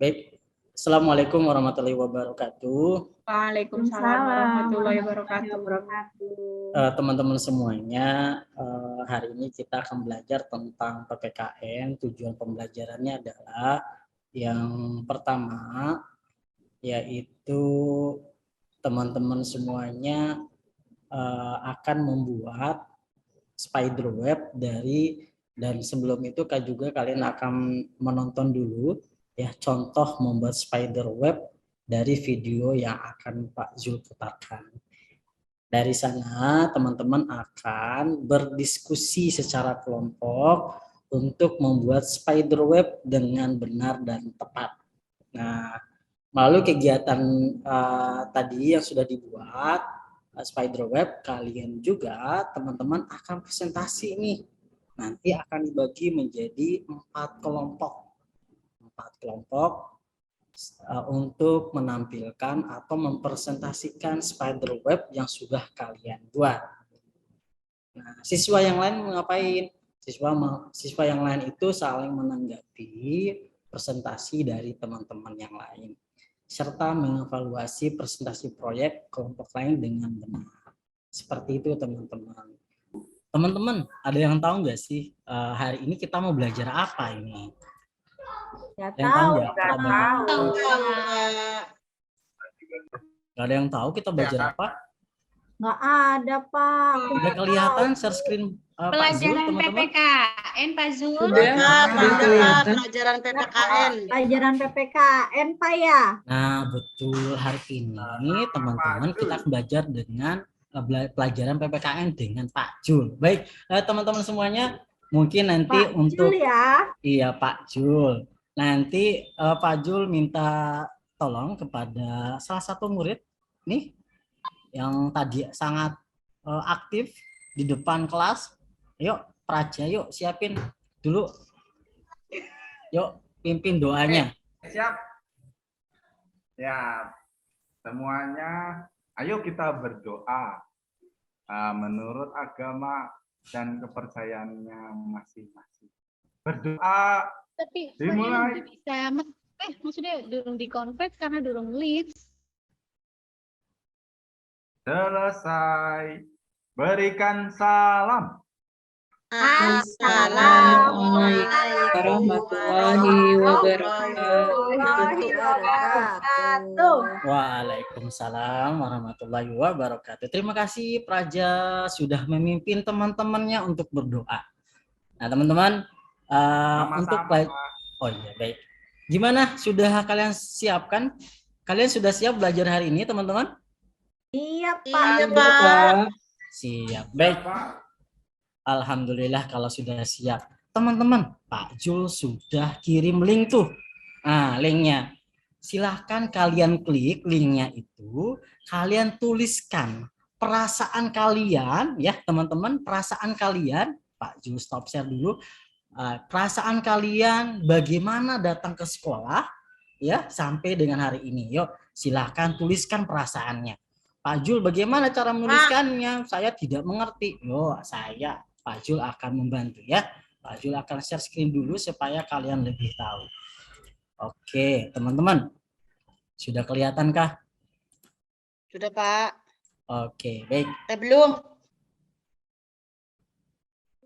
Baik, Assalamualaikum warahmatullahi wabarakatuh. Waalaikumsalam warahmatullahi wabarakatuh. Teman-teman semuanya, hari ini kita akan belajar tentang PPKN. Tujuan pembelajarannya adalah yang pertama, yaitu teman-teman semuanya akan membuat spider web dan sebelum itu juga kalian akan menonton dulu ya contoh membuat spider web dari video yang akan Pak Zul putarkan. Dari sana teman-teman akan berdiskusi secara kelompok untuk membuat spider web dengan benar dan tepat. Nah, melalui kegiatan tadi yang sudah dibuat spider web, kalian juga teman-teman akan presentasi nih. Nanti akan dibagi menjadi 4 kelompok. 4 kelompok untuk menampilkan atau mempresentasikan spider web yang sudah kalian buat. Nah, siswa yang lain ngapain? Siswa yang lain itu saling menanggapi presentasi dari teman-teman yang lain, serta mengevaluasi presentasi proyek kelompok lain dengan benar. Seperti itu teman-teman. Teman-teman, ada yang tahu nggak sih hari ini kita mau belajar apa ini? Ya Yang tahu nggak? Nggak ada yang tahu kita belajar apa? Nggak ada, Pak. Udah kelihatan share screen Pak Zul, teman-teman? PPKN, Pak Zul. Pelajaran PPKN. Pelajaran PPKN, Pak ya? Nah, betul. Hari ini teman-teman kita akan belajar dengan pelajaran PPKN dengan Pak Jul. Baik, teman-teman semuanya, mungkin nanti Pak untuk Jul ya. Iya, Pak Jul. Nanti Pak Jul minta tolong kepada salah satu murid nih yang tadi sangat aktif di depan kelas. Yuk, Praja, yuk siapin dulu. Yuk, pimpin doanya. Siap. Ya, semuanya, ayo kita berdoa menurut agama dan kepercayaannya masing-masing. Berdoa. Tapi dimulai. Bisa, maksudnya durung di convert karena durung live. Selesai. Berikan salam. Assalamualaikum warahmatullahi wabarakatuh. Waalaikumsalam warahmatullahi wabarakatuh. Terima kasih Praja sudah memimpin teman-temannya untuk berdoa. Nah teman-teman, untuk oh iya baik. Gimana? Sudah kalian siapkan? Kalian sudah siap belajar hari ini teman-teman? Iya, Pak. Siap. Baik. Alhamdulillah kalau sudah siap. Teman-teman, Pak Jul sudah kirim link tuh. Nah, linknya. Silahkan kalian klik linknya itu. Kalian tuliskan perasaan kalian, ya teman-teman, perasaan kalian. Pak Jul stop share dulu. Perasaan kalian bagaimana datang ke sekolah, ya sampai dengan hari ini. Yuk, silahkan tuliskan perasaannya. Pak Jul, bagaimana cara menuliskannya? Saya tidak mengerti. Yo, Pak Jul akan membantu ya. Pak Jul akan share screen dulu supaya kalian lebih tahu. Oke, teman-teman. Sudah kelihatankah? Sudah, Pak. Oke, baik. Belum.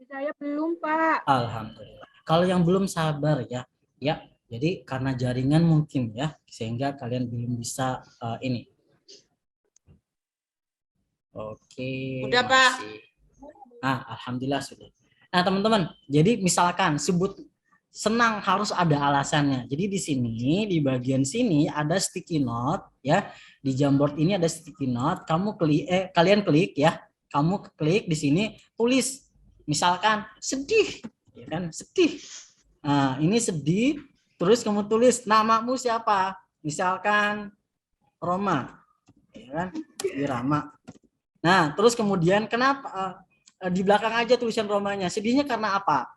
Saya belum, Pak. Alhamdulillah. Kalau yang belum sabar ya. Ya, jadi karena jaringan mungkin ya, sehingga kalian belum bisa ini. Oke. Udah, Pak. Alhamdulillah sudah. Nah, teman-teman, jadi misalkan sebut senang harus ada alasannya. Jadi di sini, di bagian sini ada sticky note ya. Di Jamboard ini ada sticky note. Kalian klik ya. Kamu klik di sini, tulis misalkan sedih, ya kan? Sedih. Nah, ini sedih, terus kamu tulis namamu siapa? Misalkan Roma. Ya kan? Wirama. Nah, terus kemudian kenapa di belakang aja tulisan Romanya. Sedihnya karena apa?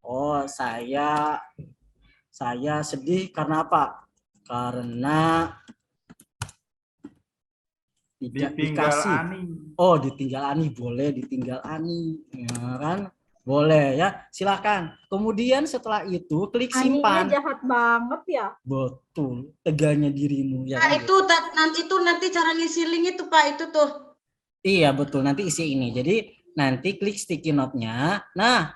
Oh, saya sedih karena apa? Karena tidak dikasih. Ani. Oh, ditinggal Ani, boleh ditinggal Ani, ya kan? Boleh ya, silakan. Kemudian setelah itu klik Aninya simpan. jahat banget ya. Betul, teganya dirimu ya. Pak, kan, itu nanti cara ngisi link itu Pak, itu tuh. Iya betul, nanti isi ini. Jadi nanti klik sticky note-nya. Nah,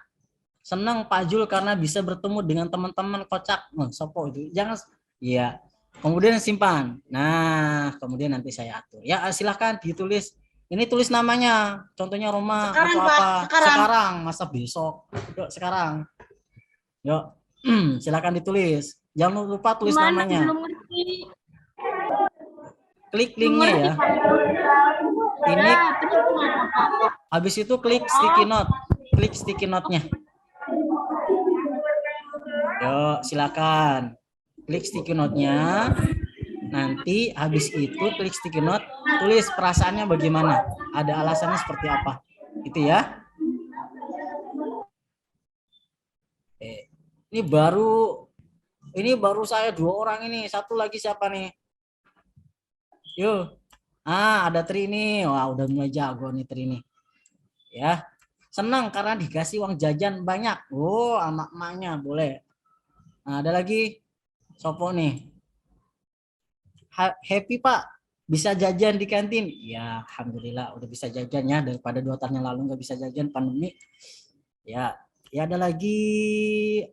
senang Pak Jul karena bisa bertemu dengan teman-teman kocak. Sopo itu. Jangan, iya. Kemudian simpan. Nah, kemudian nanti saya atur. Ya, silahkan ditulis. Ini tulis namanya. Contohnya Roma Sekarang, atau Pak, apa? sekarang. Masa besok? Yuk, sekarang. Yuk, silakan ditulis. Jangan lupa tulis Gimana? namanya. Belum ngerti. Klik Belum linknya ngerti, ya. Pak. Ini Ya, terus gimana, Pak? habis itu klik sticky note. Klik sticky note-nya. Yuk, silakan. Klik sticky note-nya. Nanti habis itu klik sticky note, tulis perasaannya bagaimana. Ada alasannya seperti apa. Itu ya. Ini baru saya 2 orang ini. Satu lagi siapa nih? Yuk. Ada Tri nih. Wah, udah mulai jago nih Tri nih. Ya. Senang karena dikasih uang jajan banyak. Oh, sama emaknya boleh. Nah, ada lagi. Sopo nih. Happy Pak, bisa jajan di kantin. Ya, alhamdulillah udah bisa jajan ya, daripada 2 tahun yang lalu nggak bisa jajan pandemi. Ya, ada lagi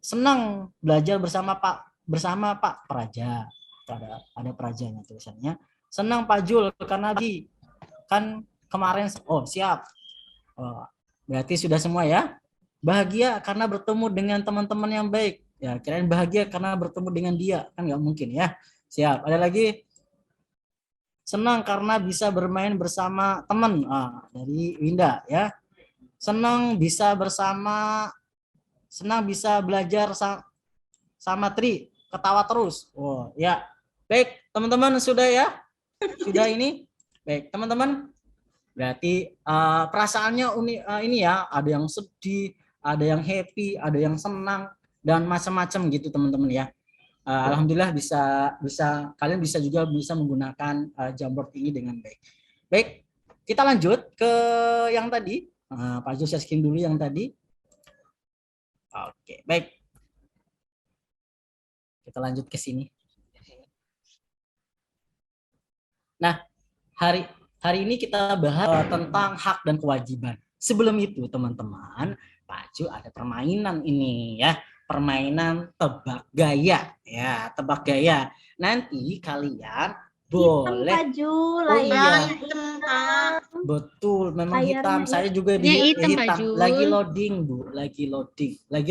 senang belajar bersama Pak Praja. Ada Prajanya tulisannya. Senang Pak Jul karena kan kemarin siap. Berarti sudah semua ya. Bahagia karena bertemu dengan teman-teman yang baik. Ya, kirain bahagia karena bertemu dengan dia, kan nggak mungkin ya. Siap. Ada lagi senang karena bisa bermain bersama teman. Dari Winda ya. Senang bisa belajar sama Tri, ketawa terus. Oh ya. Baik, teman-teman sudah ya? Sudah ini? Baik, teman-teman. Berarti perasaannya ini ya, ada yang sedih, ada yang happy, ada yang senang dan macam-macam gitu teman-teman ya. Alhamdulillah kalian juga bisa menggunakan Jamboard ini dengan baik. Baik, kita lanjut ke yang tadi. Pak Jul share dulu yang tadi. Oke, baik. Kita lanjut ke sini. Nah, hari ini kita bahas tentang hak dan kewajiban. Sebelum itu, teman-teman, Pak Jul ada permainan ini ya. Permainan tebak gaya ya, tebak gaya. Nanti kalian boleh Hitam, Pak Jul, iya. Betul, memang hitam. Layarnya Saya juga di hitam, Pak hitam. Jul. Lagi loading, Bu. Lagi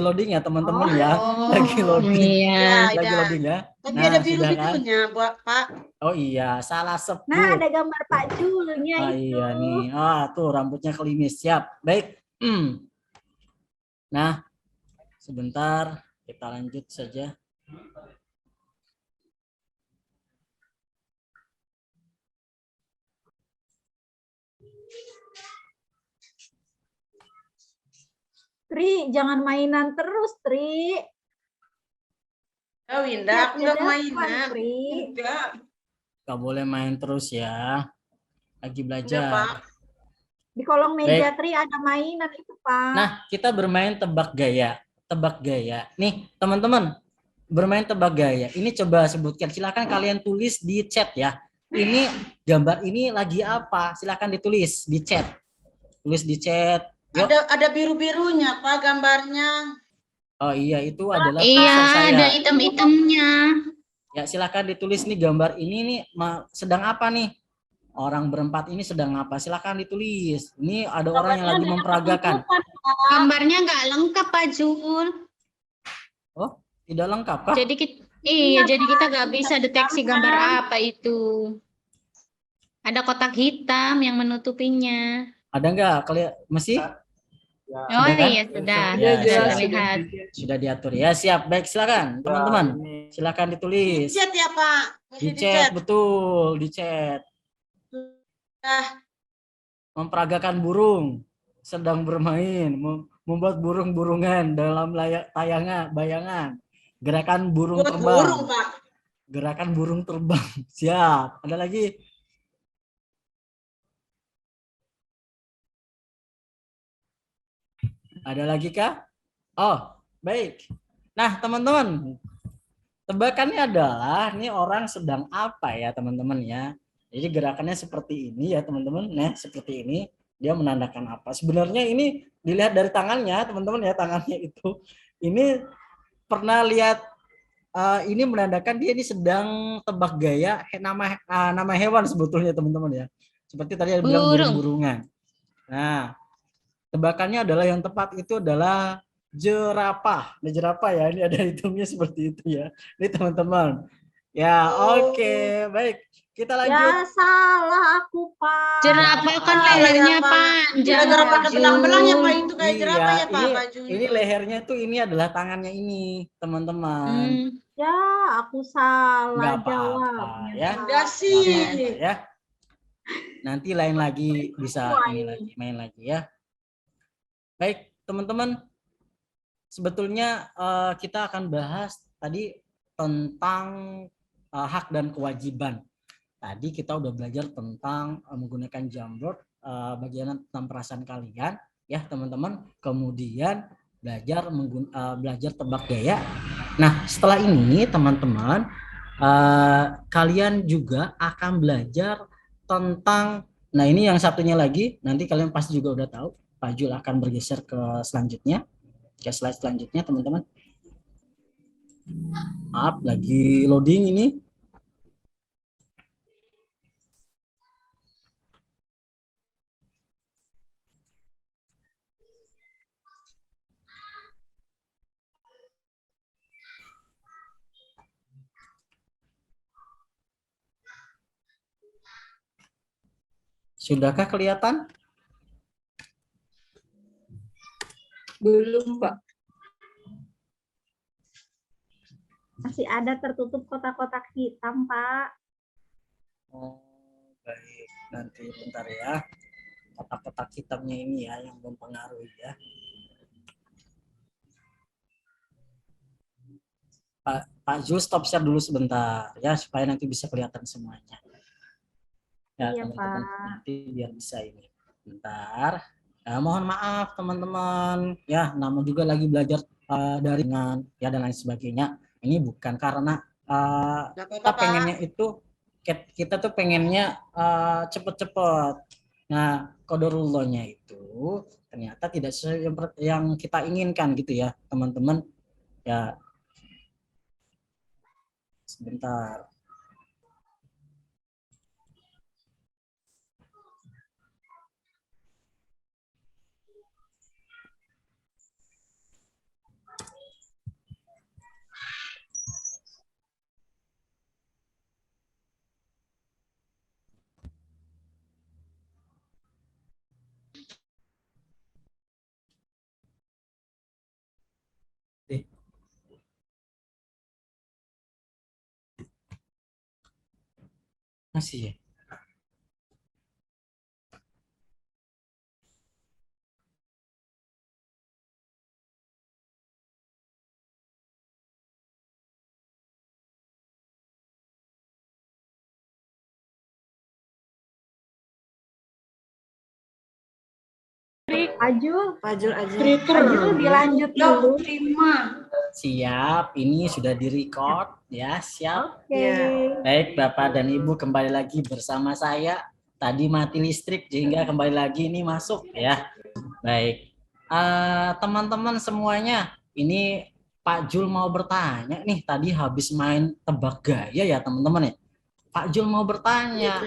loading ya, teman-teman ya. Lagi loading. Iya. Lagi loading ya. Tapi Nah, ada sudah kan? biru-birunya, Pak. Oh iya, salah sebut. Nah, ada gambar Pak Julnya itu. Iya nih. Tuh rambutnya klimis. Siap. Baik. Nah, sebentar kita lanjut saja. Tri, jangan mainan terus, Tri. Ya, Winda, aku nggak mainan. Tri. Enggak. Gak boleh main terus ya. Lagi Enggak, belajar. Pak. Di kolong meja Baik. Tri ada mainan itu, Pak. Nah, kita bermain tebak gaya. Tebak gaya. Nih, teman-teman, bermain tebak gaya. Ini coba sebutkan. Silakan kalian tulis di chat ya. Ini gambar ini lagi apa? Silakan ditulis di chat. Tulis di chat. Yuk. Ada biru-birunya, Pak, gambarnya. Oh iya, itu adalah Iya, pulsa saya. ada item-itemnya. Ya, silakan ditulis nih gambar ini nih sedang apa nih? Orang berempat ini sedang apa? Silakan ditulis. Ini ada orang yang lagi memperagakan. Gambarnya nggak lengkap, Pak Jul. Oh, tidak lengkap kah? Jadi kita nggak bisa deteksi gambar apa itu. Ada kotak hitam yang menutupinya. Ada nggak? Kalian masih? Oh Sudah kan? iya, sudah. Ya, Sudah siap. terlihat. Sudah diatur ya. Siap. Baik, silakan teman-teman. Silakan ditulis. Chat ya, Pak. Di chat, betul, di chat. Memperagakan burung, sedang bermain, membuat burung-burungan dalam bayangan. Gerakan burung Buat terbang. burung, Pak. Gerakan burung terbang. Siap. Ada lagi? Ada lagi kah? Oh, baik. Nah, teman-teman, tebakannya adalah ini orang sedang apa ya, teman-teman ya. Jadi gerakannya seperti ini ya, teman-teman. Nah, seperti ini. Dia menandakan apa? Sebenarnya ini dilihat dari tangannya, teman-teman ya, tangannya itu. Ini pernah lihat ini menandakan dia ini sedang tebak gaya nama hewan sebetulnya, teman-teman ya. Seperti tadi ada bilang Burung. burung-burungan. Nah, tebakannya adalah yang tepat itu adalah jerapah. Nah, jerapah ya, ini ada hitungnya seperti itu ya. Ini teman-teman. Ya, oke, baik. Kita Ya lanjut. salah aku, Pak. Jerapah kan Ah, lehernya ya, Pak. panjang, Gara-gara Pak pada belang-belang ya, Jul. Pak, itu kayak jerapah ya, Pak, ini, bajunya. ini lehernya tuh ini adalah tangannya ini, teman-teman. Ya, aku salah Nggak apa-apa jawabnya. ya. Pak. Udah Nggak sih. apa-apa ya. Nanti lain lagi bisa ini lagi, main lagi ya. Baik, teman-teman. Sebetulnya kita akan bahas tadi tentang hak dan kewajiban. Tadi kita udah belajar tentang menggunakan Jamboard, bagian tentang perasaan kalian ya, teman-teman. Kemudian belajar tebak gaya. Nah, setelah ini teman-teman kalian juga akan belajar tentang, nah ini yang satunya lagi, nanti kalian pasti juga udah tahu. Pak Jul akan bergeser ke selanjutnya, ke slide selanjutnya, teman-teman. Maaf, lagi loading ini. Sudahkah kelihatan? Belum, Pak. Masih ada tertutup kotak-kotak hitam, Pak. Oh, baik. Nanti bentar ya. Kotak-kotak hitamnya ini ya yang mempengaruhi ya. Pak Jul stop share dulu sebentar ya supaya nanti bisa kelihatan semuanya. Ya, Iya, teman-teman, Pak. nanti biar bisa ini. Bentar. Nah, mohon maaf teman-teman. Ya, nama juga lagi belajar dari ya dan lain sebagainya. Ini bukan karena kita pengennya itu kita tuh pengennya cepet-cepet. Nah, qadarullahnya itu ternyata tidak sesuai yang kita inginkan gitu ya, teman-teman. Ya. Sebentar. Masih ya? Pajul aja. dilanjut dulu. Siap, ini sudah direcord ya, siap. Oke. Baik, Bapak dan Ibu kembali lagi bersama saya. Tadi mati listrik sehingga kembali lagi ini masuk ya. Baik. Teman-teman semuanya, ini Pak Jul mau bertanya nih, tadi habis main tebak gaya ya, teman-teman ya. Pak Jul mau bertanya.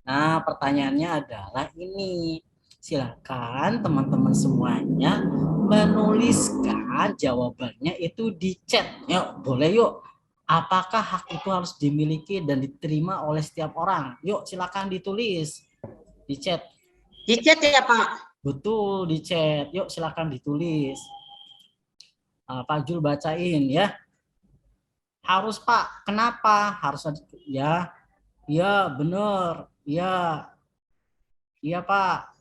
Nah, pertanyaannya adalah ini. Silakan teman-teman semuanya menuliskan jawabannya itu di chat. Yuk, boleh yuk. Apakah hak itu harus dimiliki dan diterima oleh setiap orang? Yuk, silakan ditulis di chat. Di chat ya, Pak? Betul, di chat. Yuk, silakan ditulis. Pak Jul bacain ya. Harus, Pak. Kenapa? Harus ya. Iya, benar. Iya. Iya, Pak.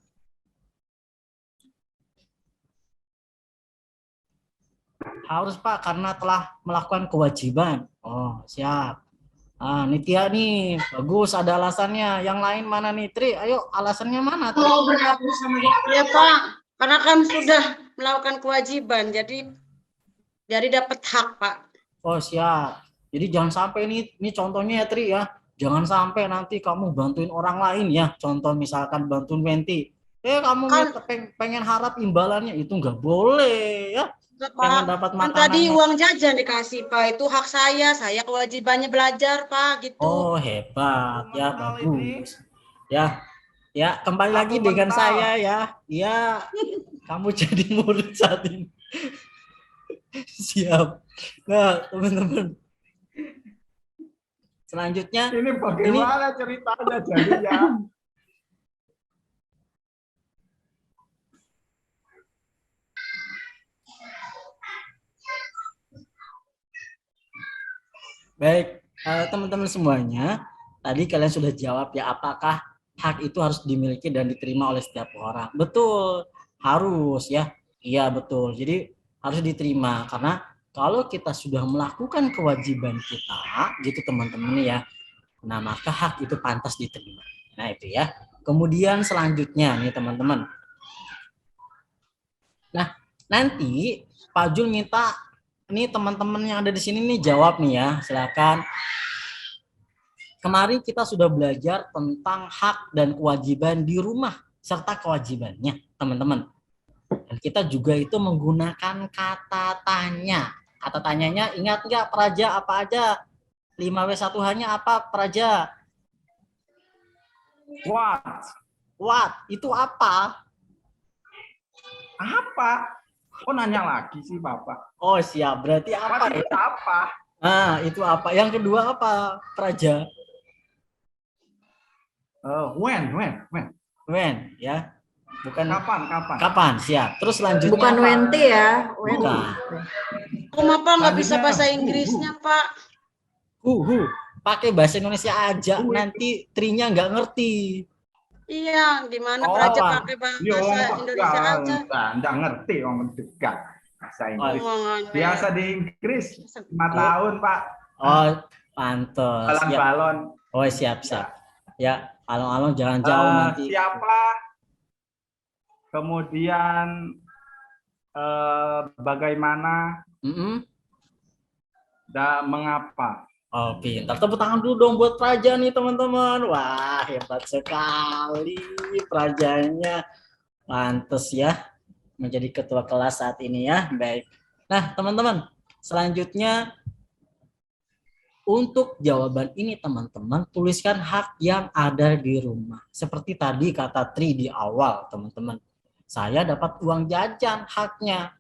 Harus, Pak, karena telah melakukan kewajiban. Oh, siap. Nitya nih, bagus, ada alasannya. Yang lain mana nih, Tri? Ayo, alasannya mana, Tri? Mau bergabung sama dia. Ya, Pak. Karena kan sudah melakukan kewajiban, jadi dapat hak, Pak. Oh, siap. Jadi jangan sampai ini contohnya ya Tri ya. Jangan sampai nanti kamu bantuin orang lain ya. Contoh misalkan bantuin Wenti. Kamu Kan- pengen harap imbalannya, itu nggak boleh ya. Pak, Pengen dapat kan tadi makanannya. uang jajan dikasih, Pak. Itu hak saya kewajibannya belajar, Pak, gitu. Oh, hebat ya, Mengenal ini. bagus. Ya, ya kembali Aku lagi dengan mengenal. saya ya. Ya, kamu jadi murid saat ini. Siap. Nah, teman-teman. Selanjutnya, Ini bagaimana ceritanya jadinya? baik, teman-teman semuanya, tadi kalian sudah jawab ya, apakah hak itu harus dimiliki dan diterima oleh setiap orang? Betul, harus ya. Iya, betul. Jadi harus diterima karena kalau kita sudah melakukan kewajiban kita, gitu teman-teman ya. Nah, maka hak itu pantas diterima. Nah, itu ya. Kemudian selanjutnya nih teman-teman. Nah, nanti Pak Jul minta nih teman-teman yang ada di sini nih jawab nih ya. Silakan. Kemarin kita sudah belajar tentang hak dan kewajiban di rumah serta kewajibannya, teman-teman. Dan kita juga itu menggunakan kata tanya. Kata tanyanya ingat nggak Praja apa aja? 5W1 hanya apa Praja? What? What? Itu apa? Apa? Kok nanya lagi sih, Bapak? Oh, siap. Berarti apa What ya? itu apa? Nah, itu apa? Yang kedua apa, Praja? When? When, ya. Bukan Kapan? Siap. Terus selanjutnya Bukan apa? Wenti ya. Bukan. Kok Pak nggak bisa Selanjutnya, bahasa Inggrisnya, Pak? Pakai bahasa Indonesia aja, nanti Trinya nggak ngerti. Iya, gimana Oh, Praja apa? pakai bahasa Yo, Indonesia aja. Nggak ngerti orang dekat bahasa Inggris. Ngomong- Biasa di Inggris 5 tahun, Pak. Oh, pantes. Ya. Balon-balon. Oh, siap. Ya, alon-alon jangan jauh nanti. Siapa? Kemudian bagaimana Mm-mm. dan mengapa? Oh, pintar. Tepuk tangan dulu dong buat Praja nih, teman-teman. Wah, hebat sekali Prajanya. Pantes ya menjadi ketua kelas saat ini ya. Baik. Nah, teman-teman, selanjutnya untuk jawaban ini teman-teman tuliskan hak yang ada di rumah. Seperti tadi kata Tri di awal, teman-teman. Saya dapat uang jajan, haknya.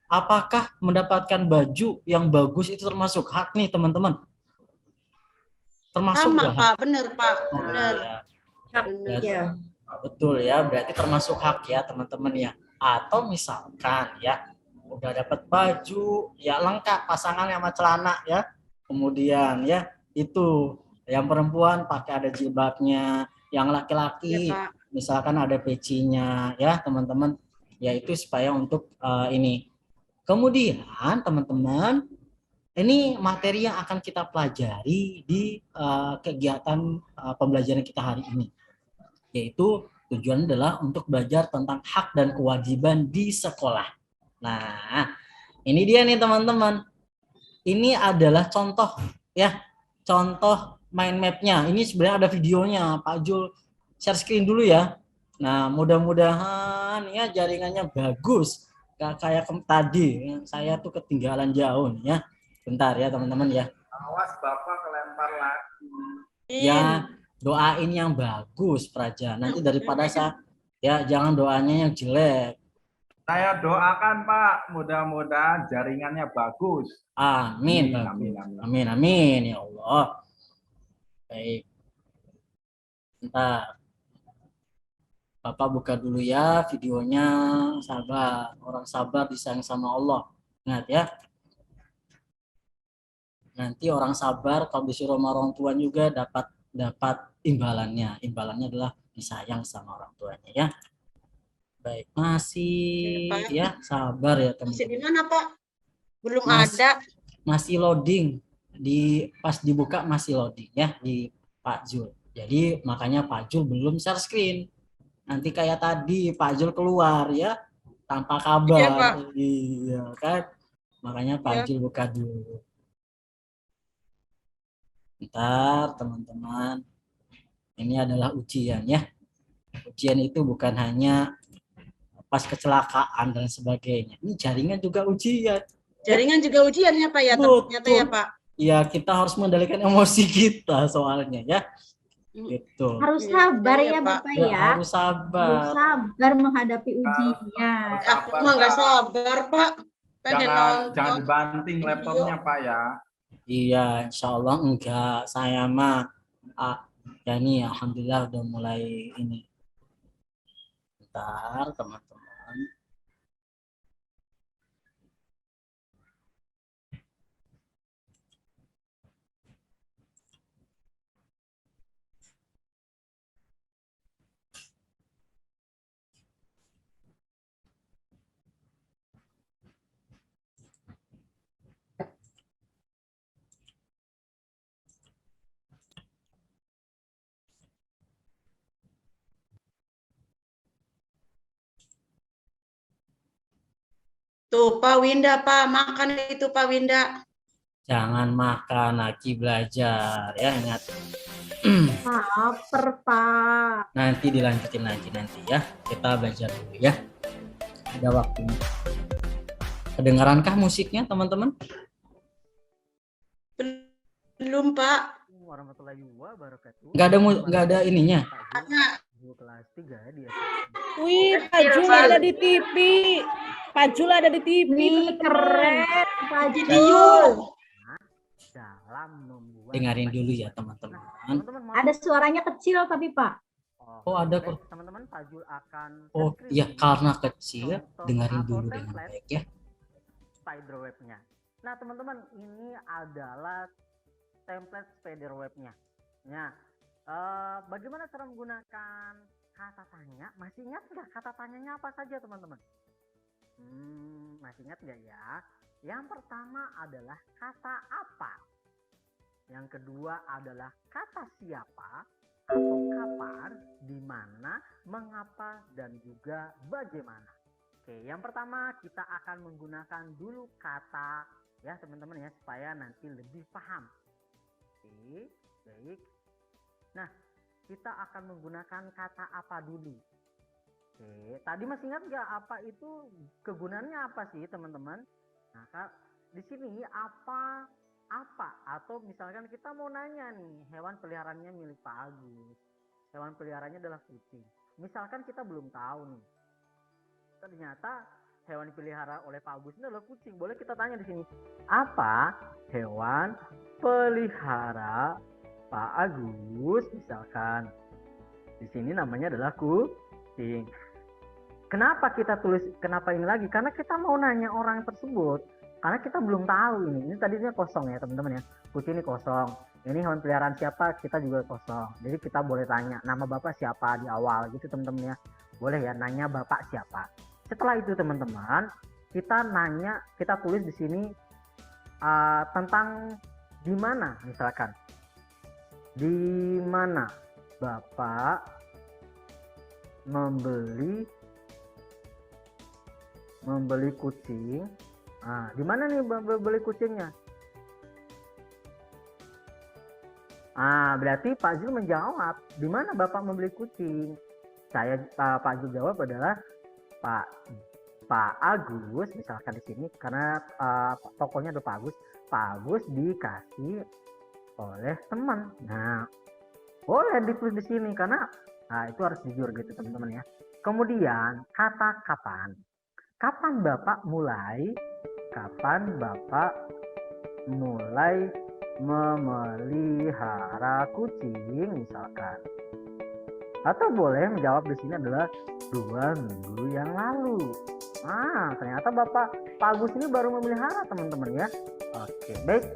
Apakah mendapatkan baju yang bagus itu termasuk hak nih, teman-teman? Termasuk Sama, nggak? Pak. Bener, Pak. Oh, Bener. ya. Bener. Iya. Betul ya, berarti termasuk hak ya teman-teman ya. Atau misalkan ya, udah dapat baju, ya lengkap pasangan sama celana ya. Kemudian ya, itu yang perempuan pakai ada jilbabnya, yang laki-laki Iya, Pak. misalkan ada pecinya ya teman-teman. Ya itu supaya untuk ini. Kemudian teman-teman, ini materi yang akan kita pelajari di kegiatan pembelajaran kita hari ini. Yaitu tujuannya adalah untuk belajar tentang hak dan kewajiban di sekolah. Nah, ini dia nih teman-teman. Ini adalah contoh ya, contoh mind map-nya. Ini sebenarnya ada videonya. Pak Jul share screen dulu ya. Nah, mudah-mudahan ya jaringannya bagus. Gak kayak tadi, saya tuh ketinggalan jauh nih ya. Bentar ya teman-teman ya. Awas Bapak kelempar lagi. Ya, doain yang bagus Praja. Nanti daripada saya ya jangan doanya yang jelek. Saya doakan Pak, mudah-mudahan jaringannya bagus. Amin. Amin ya Allah. Baik. Bentar. Bapak buka dulu ya videonya. Sabar, orang sabar disayang sama Allah. Ingat ya. Nanti orang sabar kalau disuruh sama orang tua juga dapat imbalannya. Imbalannya adalah disayang sama orang tuanya ya. Baik, masih ya sabar ya teman-teman. Masih di mana, Pak? Belum Mas- ada. Masih loading pas dibuka masih loading ya di Pak Jul. Jadi makanya Pak Jul belum share screen. nanti kayak tadi Pak Jul keluar ya tanpa Iya, kabar. Pak. Iya kan, makanya Pak Ya. Jul buka dulu. Ntar teman-teman, ini adalah ujian ya. Ujian itu bukan hanya pas kecelakaan dan sebagainya. Ini jaringan juga ujian. Jaringan juga ujiannya Pak ya, ternyata ya Betul. Pak. Ya kita harus mengendalikan emosi kita soalnya ya. Gitu. Harus Iya, sabar iya, ya Pak. Bapak Ya, ya. harus sabar. Harus sabar menghadapi ujian. Harus Aku sabar, mah nggak Pak. sabar Pak. Pengen Jangan nonton. dibanting video. laptopnya Pak ya. Iya, insya Allah enggak. Saya mah, ya ini alhamdulillah udah mulai ini. Bentar teman-teman. Tuh Pak Winda Pak, makan itu Pak Winda. Jangan makan lagi belajar ya, ingat. Lapar Pak. Nanti dilanjutin lagi nanti ya. Kita belajar dulu ya. Ada waktunya. Kedengarankah musiknya teman-teman? Belum Pak. Warahmatullahi wabarakatuh. Nggak ada ininya. Kelas 3 dia. Wih, Pak Jul ada di TV. Pak Jul ada di TV. Wih, keren Pak Video. Jul. Dalam membuat Dengarin dulu ya teman-teman. Teman-teman mau- Ada suaranya kecil tapi Pak. Oh, ada baik, kok. teman-teman Pak Jul akan Oh screen iya, karena kecil, contoh dengarin atau dulu dengan template baik ya. spiderwebnya. Nah, teman-teman, ini adalah template spiderwebnya. Nah, bagaimana cara menggunakan kata tanya? Masih ingat nggak kata tanyanya apa saja, teman-teman? Masih ingat nggak ya? Yang pertama adalah kata apa. Yang kedua adalah kata siapa atau kapan, di mana, mengapa, dan juga bagaimana. Oke, yang pertama kita akan menggunakan dulu kata ya teman-teman ya, supaya nanti lebih paham. Oke, baik. Nah, kita akan menggunakan kata apa dulu. Oke, tadi masih ingat nggak apa itu kegunaannya apa sih teman-teman? Nah, di sini apa atau misalkan kita mau nanya nih, hewan peliharaannya milik Pak Agus. Hewan peliharaannya adalah kucing. Misalkan kita belum tahu nih. Ternyata hewan dipelihara oleh Pak Agus ini adalah kucing. Boleh kita tanya di sini, apa hewan pelihara Pak Agus? Misalkan di sini namanya adalah kucing. Kenapa kita tulis kenapa ini lagi? Karena kita mau nanya orang tersebut. Karena kita belum tahu ini. Ini tadinya kosong ya teman-teman ya. Kucing ini kosong. Ini hewan peliharaan siapa? Kita juga kosong. Jadi kita boleh tanya nama bapak siapa di awal gitu teman-teman ya. Boleh ya nanya bapak siapa. Setelah itu teman-teman, kita nanya, kita tulis di sini tentang di mana misalkan. Di mana bapak membeli kucing? Di mana nih beli kucingnya? Berarti Pak Zul menjawab, di mana bapak membeli kucing? Pak Zul jawab adalah Pak Agus, misalkan di sini karena tokonya ada Pak Agus. Pak Agus dikasih oleh teman. Nah, boleh ditulis di sini karena itu harus jujur gitu teman-teman ya. Kemudian kata kapan. Kapan Bapak mulai memelihara kucing misalkan? Atau boleh menjawab di sini adalah 2 minggu yang lalu. Ternyata Pak Agus ini baru memelihara teman-teman ya. Oke, baik.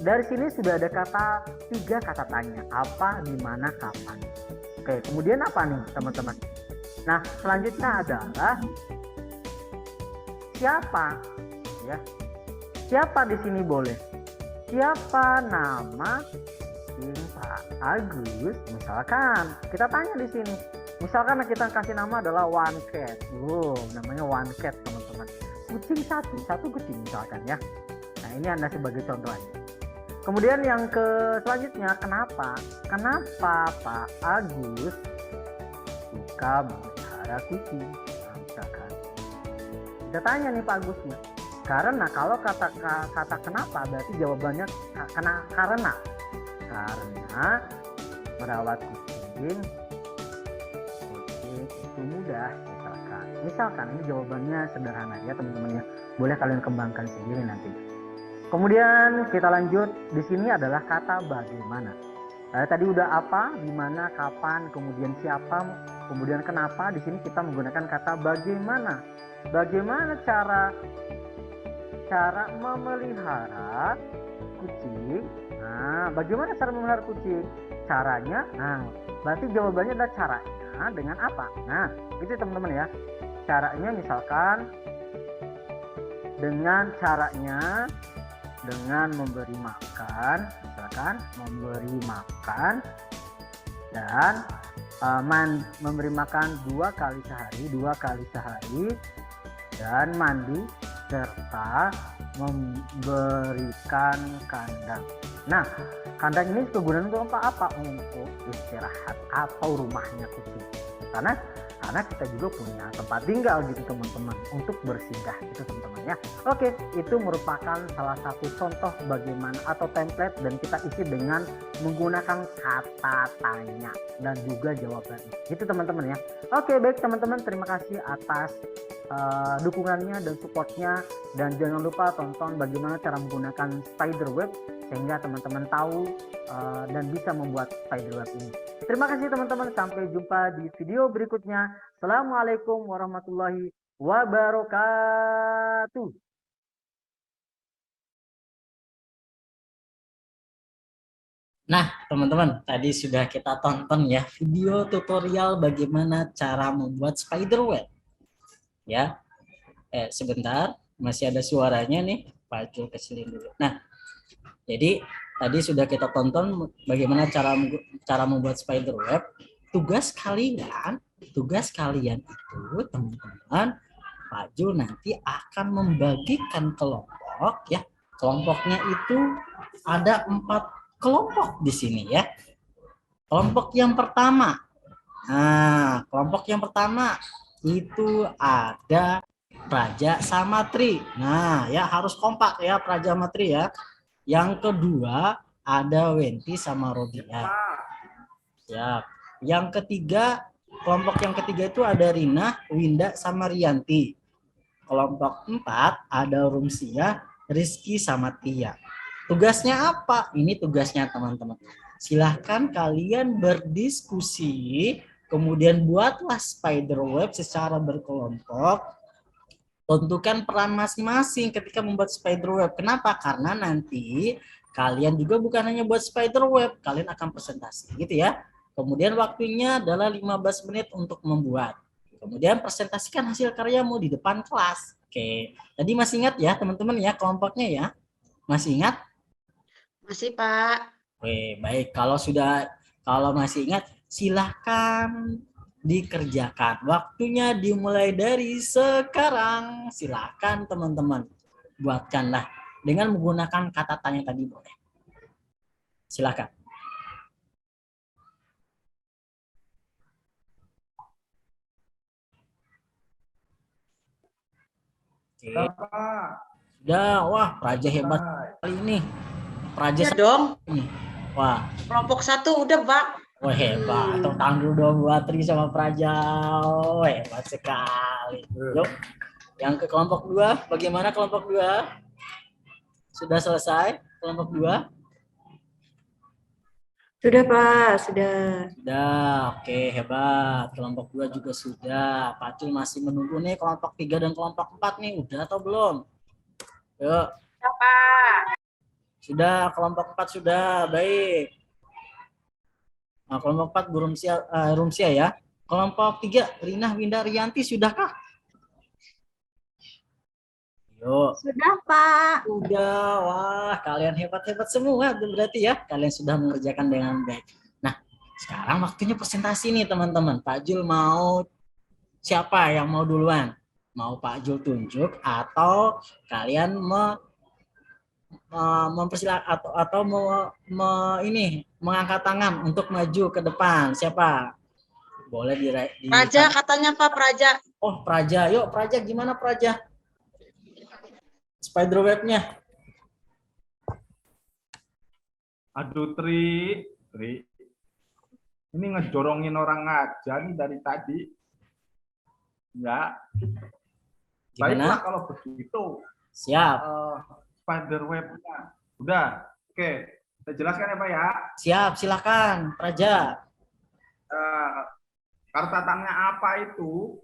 Dari sini sudah ada 3 kata tanya. Apa, di mana, kapan. Oke, kemudian apa nih teman-teman? Nah, selanjutnya adalah siapa ya. Siapa di sini boleh? Siapa nama Pak Agus? Misalkan kita tanya di sini, Misalkan kita kasih nama adalah one cat. Namanya one cat teman-teman. Kucing satu kucing misalkan ya. Nah ini Anda sebagai contoh aja. Kemudian yang selanjutnya, kenapa Pak Agus suka memelihara kucing? Nah, misalkan kita tanya nih Pak Agusnya. Karena kalau kata kenapa berarti jawabannya karena merawat kucing itu mudah misalkan ini jawabannya sederhana ya teman-teman ya, boleh kalian kembangkan sendiri nanti. Kemudian kita lanjut, di sini adalah kata bagaimana. Tadi udah apa, di mana, kapan, kemudian siapa, kemudian kenapa. Di sini kita menggunakan kata bagaimana. Bagaimana cara memelihara kucing? Nah, bagaimana cara memelihara kucing? Caranya, berarti jawabannya adalah caranya dengan apa? Nah, gitu teman-teman ya. Caranya misalkan dengan memberi makan, misalkan memberi makan dan memberi makan 2 kali sehari dan mandi serta memberikan kandang. Nah, kandang ini kegunaan untuk apa? Untuk istirahat atau rumahnya kucing. Karena kita juga punya tempat tinggal gitu teman-teman, untuk bersinggah gitu teman-teman ya. Oke, itu merupakan salah satu contoh bagaimana atau template dan kita isi dengan menggunakan kata tanya dan juga jawaban. Gitu teman-teman ya. Oke, baik teman-teman, terima kasih atas dukungannya dan supportnya, dan jangan lupa tonton bagaimana cara menggunakan spiderweb sehingga teman-teman tahu dan bisa membuat spiderweb ini. Terima kasih teman-teman, sampai jumpa di video berikutnya. Assalamualaikum warahmatullahi wabarakatuh. Nah, teman-teman, tadi sudah kita tonton ya video tutorial bagaimana cara membuat spiderweb. Ya, sebentar, masih ada suaranya nih, Pak Jul kecilin dulu. Nah, jadi tadi sudah kita tonton bagaimana cara membuat spiderweb. Tugas kalian itu teman-teman, Pak Jul nanti akan membagikan kelompok ya. Kelompoknya itu ada 4 kelompok di sini ya. Kelompok yang pertama. Nah, kelompok yang pertama itu ada Praja sama Tri. Nah, ya harus kompak ya Praja sama Tri ya. Yang kedua ada Wenti sama Rodia. Ya. Yang ketiga, kelompok yang ketiga itu ada Rina, Winda sama Rianti. Kelompok 4 ada Rumsia, Rizky sama Tia. Tugasnya apa? Ini tugasnya teman-teman. Silahkan kalian berdiskusi, kemudian buatlah spiderweb secara berkelompok. Tentukan peran masing-masing ketika membuat spiderweb. Kenapa? Karena nanti kalian juga bukan hanya buat spiderweb, kalian akan presentasi gitu ya. Kemudian waktunya adalah 15 menit untuk membuat. Kemudian presentasikan hasil karyamu di depan kelas. Oke, tadi masih ingat ya teman-teman ya kelompoknya ya? Masih ingat? Masih, Pak. Oke, baik. Kalau masih ingat, silahkan dikerjakan. Waktunya dimulai dari sekarang. Silahkan teman-teman, buatkanlah dengan menggunakan kata tanya tadi boleh. Silahkan. Oke. Sudah, wah Praja hebat kali ini. Praja Ya dong. Wah. Kelompok 1 udah, Pak. Wah hebat. Tepuk tangan dulu dong buat Tri sama Praja. Oh, hebat sekali. Yuk. Yang ke kelompok 2, bagaimana kelompok 2? Sudah selesai kelompok 2? Sudah Pak, sudah. Sudah, oke hebat. Kelompok 2 juga sudah. Pak Cul masih menunggu nih kelompok 3 dan kelompok 4 nih. Udah atau belum? Yuk. Sudah, Pak. Sudah, kelompok 4 sudah. Baik. Nah, kelompok 4 Rumsia ya. Kelompok 3 Rina, Winda, Rianti sudahkah? Yuk. Sudah Pak. Sudah. Wah, kalian hebat-hebat semua berarti ya. Kalian sudah mengerjakan dengan baik. Nah, Sekarang waktunya presentasi nih teman-teman. Pak Jul mau siapa yang mau duluan? Mau Pak Jul tunjuk atau kalian mempersilahkan atau mengangkat tangan untuk maju ke depan? Siapa? Boleh di Praja katanya Pak, Praja. Oh, Praja. Yuk, Praja gimana Praja? Spiderwebnya. Aduh, Tri. Ini ngejorongin orang aja nih dari tadi. Ya. Baiklah Gimana? kalau begitu. Siap. Spiderwebnya. Udah. Oke. Saya jelaskan ya Pak ya. Siap, silakan Praja. Karta tanda apa itu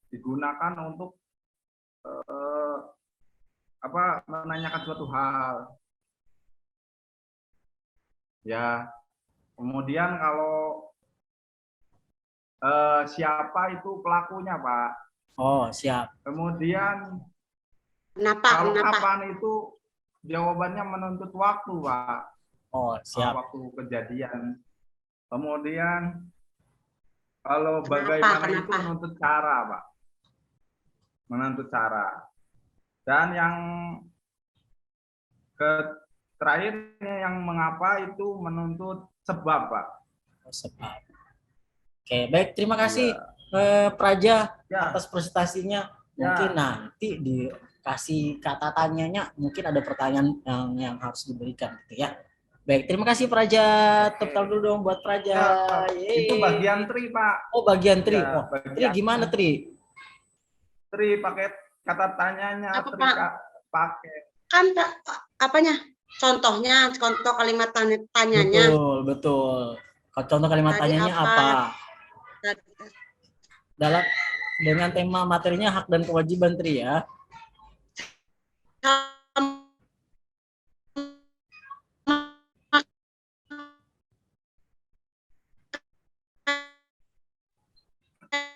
digunakan untuk menanyakan suatu hal. Ya. Kemudian kalau siapa itu pelakunya, Pak. Oh, siap. Kemudian Kenapa? kalau Kenapa? kapan itu jawabannya menuntut waktu, Pak. Oh, siap. Waktu kejadian. Kemudian kalau Kenapa? bagaimana itu Kenapa? menuntut cara, Pak. Menuntut cara. Dan yang terakhirnya yang mengapa itu menuntut sebab, Pak. Oh, sebab. Oke, baik. Terima kasih Iya. Praja Ya. atas presentasinya. Mungkin nanti dikasih kata tanyanya, mungkin ada pertanyaan yang harus diberikan gitu ya. Baik, terima kasih Praja. Tepuk tangan dulu dong buat Praja. Ya, Yeay. itu bagian Tri, Pak. Oh, bagian Tri. Ya, Oh, Tri gimana Tri? Tri pakai kata tanyanya, Apa, Tri Pak? pakai. Kan apanya? Contohnya, contoh kalimat tanyanya. Betul. Contoh kalimat Tadi tanyanya apa? Dengan tema materinya hak dan kewajiban Tri ya.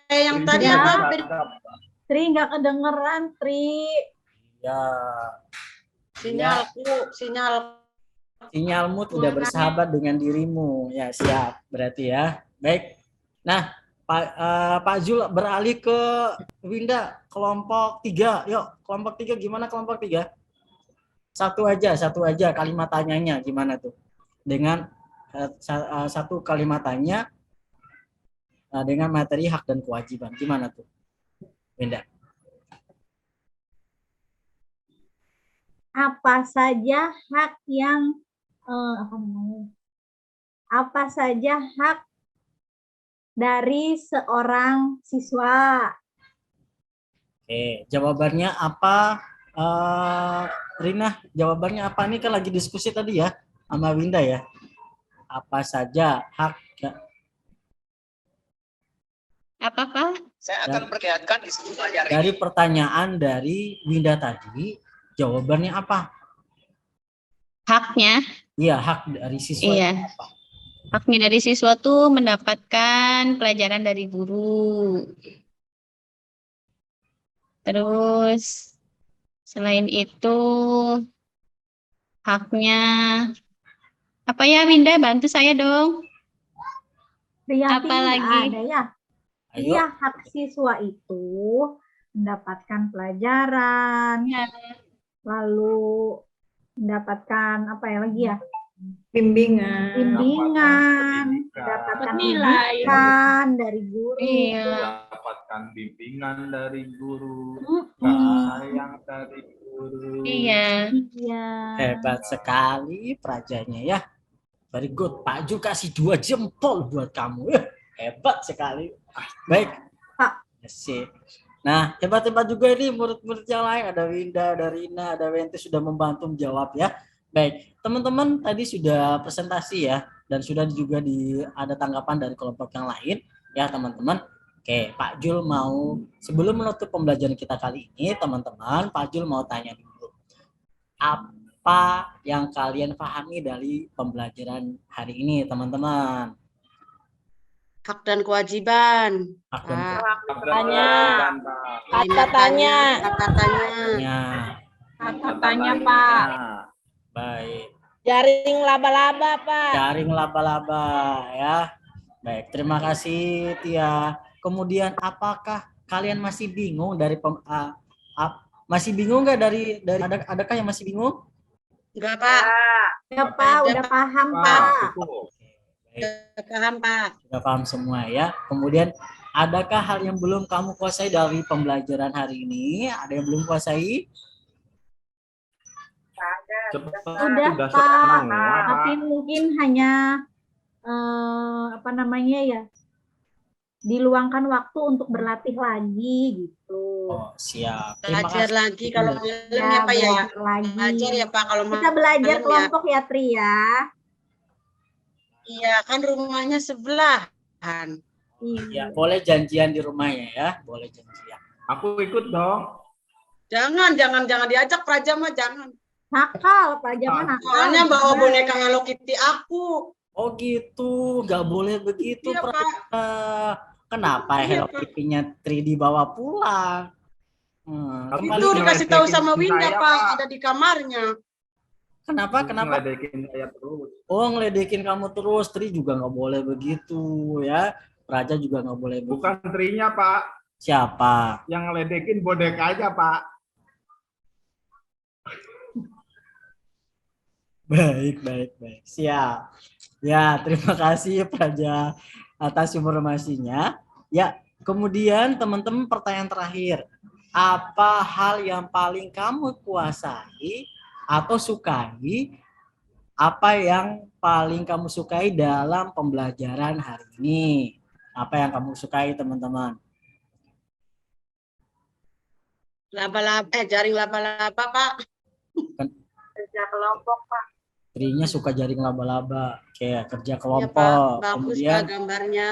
Yang tadi Ya. apa? Tri nggak kedengeran, Tri. Ya. Sinyal. Sinyalmu tidak bersahabat dengan dirimu. Ya, siap. Berarti ya. Baik. Nah, Pak Zul beralih ke Winda, kelompok 3. Yuk, kelompok 3 gimana kelompok 3? Satu aja kalimat tanyanya gimana tuh? Dengan satu kalimat tanya dengan materi hak dan kewajiban. Gimana tuh? Winda. Apa saja hak yang apa saja hak dari seorang siswa? Oke, jawabannya apa? Rina, jawabannya apa? Ini kan lagi diskusi tadi ya sama Winda ya. Apa saja hak Apa? Saya akan perlihatkan di sini dari pertanyaan dari Winda tadi, jawabannya apa? Haknya? Iya, hak dari siswa. Iya. Apa? Haknya dari siswa tuh mendapatkan pelajaran dari guru. Terus selain itu haknya apa ya Winda, bantu saya dong. Prihatin Apa nggak lagi? ada ya? Ayo. Iya, hak siswa itu mendapatkan pelajaran, lalu mendapatkan apa ya lagi ya? Bimbingan. Mendapatkan nilai. pendidikan dari guru. Iya. Mendapatkan bimbingan dari guru, Mm-mm. kasih sayang dari guru. Iya. Iya. Hebat sekali Prajanya ya. Very good. Pak Ju kasih 2 jempol buat kamu. Hebat sekali. Baik. Pak. Asik. Nah, hebat-hebat juga ini murid-murid yang lain. Ada Winda, ada Rina, ada Wenti sudah membantu menjawab ya. Baik, teman-teman tadi sudah presentasi ya. Dan sudah juga ada tanggapan dari kelompok yang lain ya teman-teman. Oke, Pak Jul mau, sebelum menutup pembelajaran kita kali ini, teman-teman, Pak Jul mau tanya dulu. Apa yang kalian pahami dari pembelajaran hari ini, teman-teman? Hak dan kewajiban. Hak dan Tanya. Kalimat tanya. Kata-tanya. Katanya Pak. Baik. Jaring laba-laba Pak. Jaring laba-laba ya. Baik, terima kasih Tia. Kemudian apakah kalian masih bingung masih bingung nggak dari adakah yang masih bingung? Enggak, Pak. Ya Pak, udah paham Pak. Cukup. Udah paham, Pak. Sudah paham semua ya. Kemudian adakah hal yang belum kamu kuasai dari pembelajaran hari ini? Ada yang belum kuasai? Udah Sudah Pak, semua, tapi Pak. mungkin hanya apa namanya ya, diluangkan waktu untuk berlatih lagi gitu. Oh, siap. Terima Belajar kasih. lagi kalau malam Ya, ya, Pak ya. belajar lagi. Belajar ya, Pak, kalau Kita belajar malam ya. kelompok ya Tri ya. Iya, kan rumahnya sebelahan. Ya, boleh janjian di rumahnya ya, boleh janjian. Aku ikut dong. Jangan diajak Praja mah jangan. Nakal, Pak, jangan nakal. Soalnya bawa boneka Hello Kitty aku. Oh gitu, nggak boleh begitu, Iya, Pak. Kenapa Iya, Hello Pak. Kitty-nya 3 dibawa pulang? Tapi Kembali Itu ke- dikasih tahu ngeledekin sama Winda, saya, Pak, Pak. ada di kamarnya. Kenapa? Ngeledekin saya terus. Oh, ngeledekin kamu terus, Tri juga nggak boleh begitu ya. Raja juga nggak boleh begitu. Bukan trinya, Pak. Siapa? Yang ngeledekin boneka aja, Pak. Baik. Siap. Ya, terima kasih Praja atas informasinya. Ya, kemudian teman-teman pertanyaan terakhir. Apa hal yang paling kamu kuasai atau sukai? Apa yang paling kamu sukai dalam pembelajaran hari ini? Apa yang kamu sukai, teman-teman? Jaring laba-laba, Pak. Kerja kelompok, Pak. Trinya suka jaring laba-laba, kayak kerja Iya, Pak. kelompok. Bagus, Kemudian Pak, gambarnya.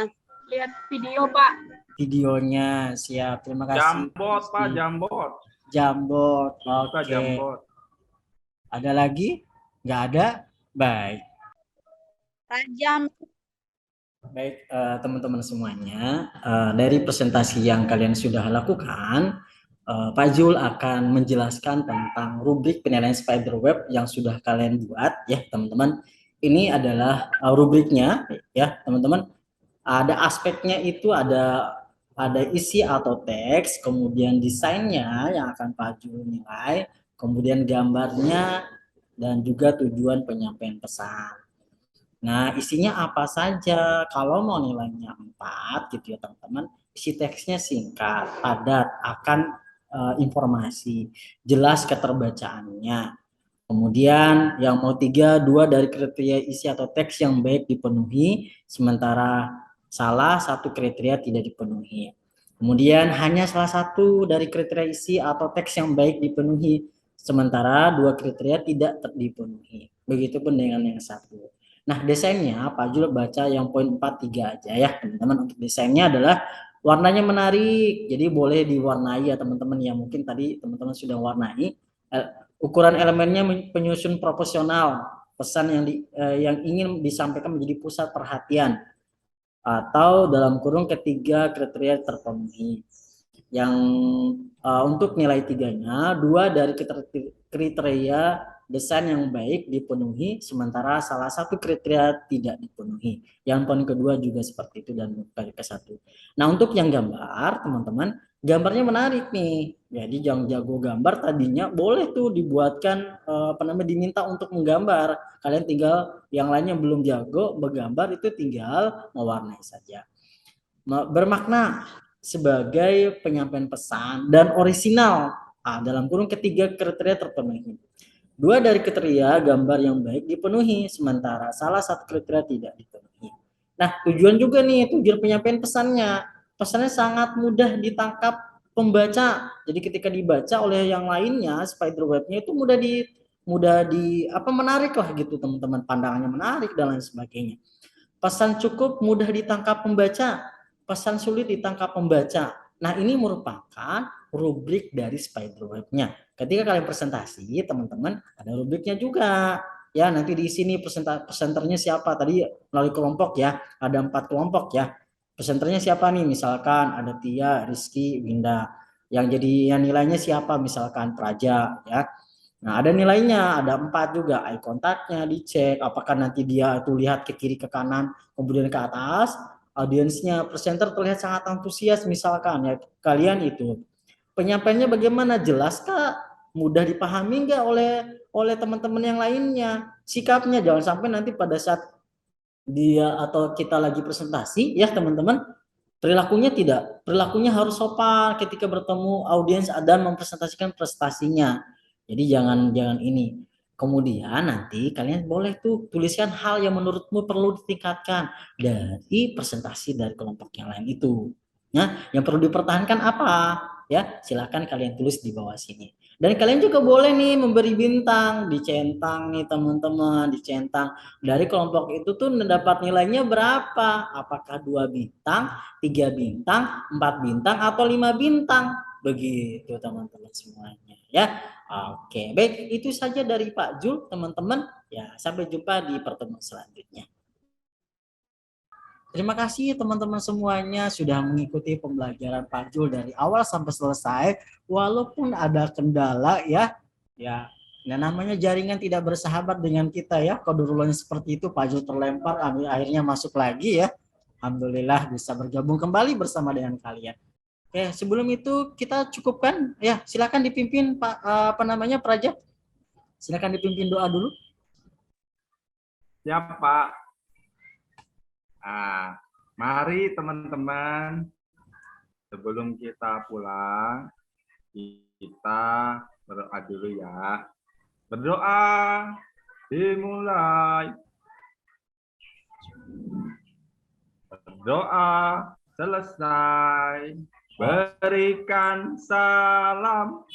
Lihat video, Pak. videonya, siap. Terima kasih. Jambot, Pak, jambot. Jambot. Suka Oke. jambot. Ada lagi? Nggak ada? Baik. Tajam. Baik, teman-teman semuanya, dari presentasi yang kalian sudah lakukan, Pak Jul akan menjelaskan tentang rubrik penilaian spiderweb yang sudah kalian buat, ya teman-teman. Ini adalah rubriknya, ya teman-teman. Ada aspeknya itu ada isi atau teks, kemudian desainnya yang akan Pak Jul nilai, kemudian gambarnya, dan juga tujuan penyampaian pesan. Nah, isinya apa saja? Kalau mau nilainya 4 gitu ya teman-teman, isi teksnya singkat, padat, akan informasi, jelas keterbacaannya. Kemudian yang mau 3, 2 dari kriteria isi atau teks yang baik dipenuhi, sementara salah 1 kriteria tidak dipenuhi. Kemudian hanya salah 1 dari kriteria isi atau teks yang baik dipenuhi, sementara 2 kriteria tidak dipenuhi. Begitupun dengan yang 1. Nah, desainnya Pak Jul baca yang poin 4.3 aja ya, teman-teman. Untuk desainnya adalah warnanya menarik, jadi boleh diwarnai ya teman-teman, yang mungkin tadi teman-teman sudah warnai. Ukuran elemennya penyusun proporsional, pesan yang ingin disampaikan menjadi pusat perhatian, atau dalam kurung ketiga kriteria terpenuhi. Yang untuk nilai 3-nya, 2 dari kriteria desain yang baik dipenuhi, sementara salah 1 kriteria tidak dipenuhi. Yang poin kedua juga seperti itu, dan poin ke-1. Nah, untuk yang gambar, teman-teman, gambarnya menarik nih. Jadi yang jago gambar tadinya boleh tuh dibuatkan diminta untuk menggambar. Kalian tinggal, yang lainnya belum jago bergambar, itu tinggal mewarnai saja. Bermakna sebagai penyampaian pesan dan orisinal, dalam kurung ketiga kriteria terpenuhi. 2 dari kriteria gambar yang baik dipenuhi, sementara salah 1 kriteria tidak dipenuhi. Nah, tujuan juga nih, tujuan penyampaian pesannya. Pesannya sangat mudah ditangkap pembaca. Jadi ketika dibaca oleh yang lainnya, spiderwebnya itu menarik lah gitu teman-teman, pandangannya menarik dan lain sebagainya. Pesan cukup mudah ditangkap pembaca, pesan sulit ditangkap pembaca. Nah, ini merupakan rubrik dari spiderwebnya. Ketika kalian presentasi, teman-teman, ada rubriknya juga. Ya, nanti di sini presenternya siapa? Tadi melalui kelompok ya, ada 4 kelompok ya. Presenternya siapa nih? Misalkan ada Tia, Rizky, Winda. Yang nilainya siapa? Misalkan Praja ya. Nah, ada nilainya, ada 4 juga. Eye contact-nya dicek, apakah nanti dia tuh lihat ke kiri ke kanan, kemudian ke atas, audiensnya, presenter terlihat sangat antusias misalkan ya, kalian itu penyampaiannya bagaimana, jelas kah, mudah dipahami nggak oleh teman-teman yang lainnya, sikapnya jangan sampai nanti pada saat dia atau kita lagi presentasi ya teman-teman, perilakunya harus sopan ketika bertemu audiens dan mempresentasikan prestasinya. Jadi jangan ini. Kemudian nanti kalian boleh tuh tuliskan hal yang menurutmu perlu ditingkatkan dari presentasi dari kelompok yang lain itu. Nah, yang perlu dipertahankan apa? Ya, silakan kalian tulis di bawah sini. Dan kalian juga boleh nih memberi bintang, dicentang nih teman-teman, dicentang. Dari kelompok itu tuh mendapat nilainya berapa? Apakah 2 bintang, 3 bintang, 4 bintang, atau 5 bintang? Begitu teman-teman semuanya ya. Oke, baik, itu saja dari Pak Jul teman-teman. Ya, sampai jumpa di pertemuan selanjutnya. Terima kasih teman-teman semuanya sudah mengikuti pembelajaran Pak Jul dari awal sampai selesai. Walaupun ada kendala ya, nah namanya jaringan tidak bersahabat dengan kita ya. Qadarullah seperti itu, Pak Jul terlempar, akhirnya masuk lagi ya. Alhamdulillah bisa bergabung kembali bersama dengan kalian. Oke, sebelum itu kita cukupkan ya. Silakan dipimpin Pak Praja. Silakan dipimpin doa dulu. Siap, Pak. Mari teman-teman, sebelum kita pulang, kita berdoa dulu ya. Berdoa dimulai. Berdoa selesai. Berikan salam.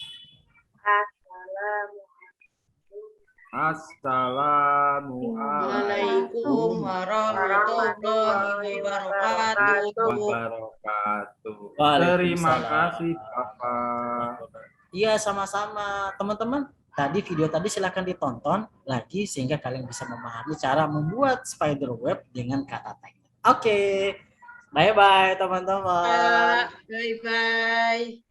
Assalamualaikum warahmatullahi wabarakatuh. Terima kasih Bapak. Iya, sama-sama. Teman-teman, video tadi silahkan ditonton lagi sehingga kalian bisa memahami cara membuat spider web dengan kata tag. Oke. Bye-bye teman-teman. Bye-bye.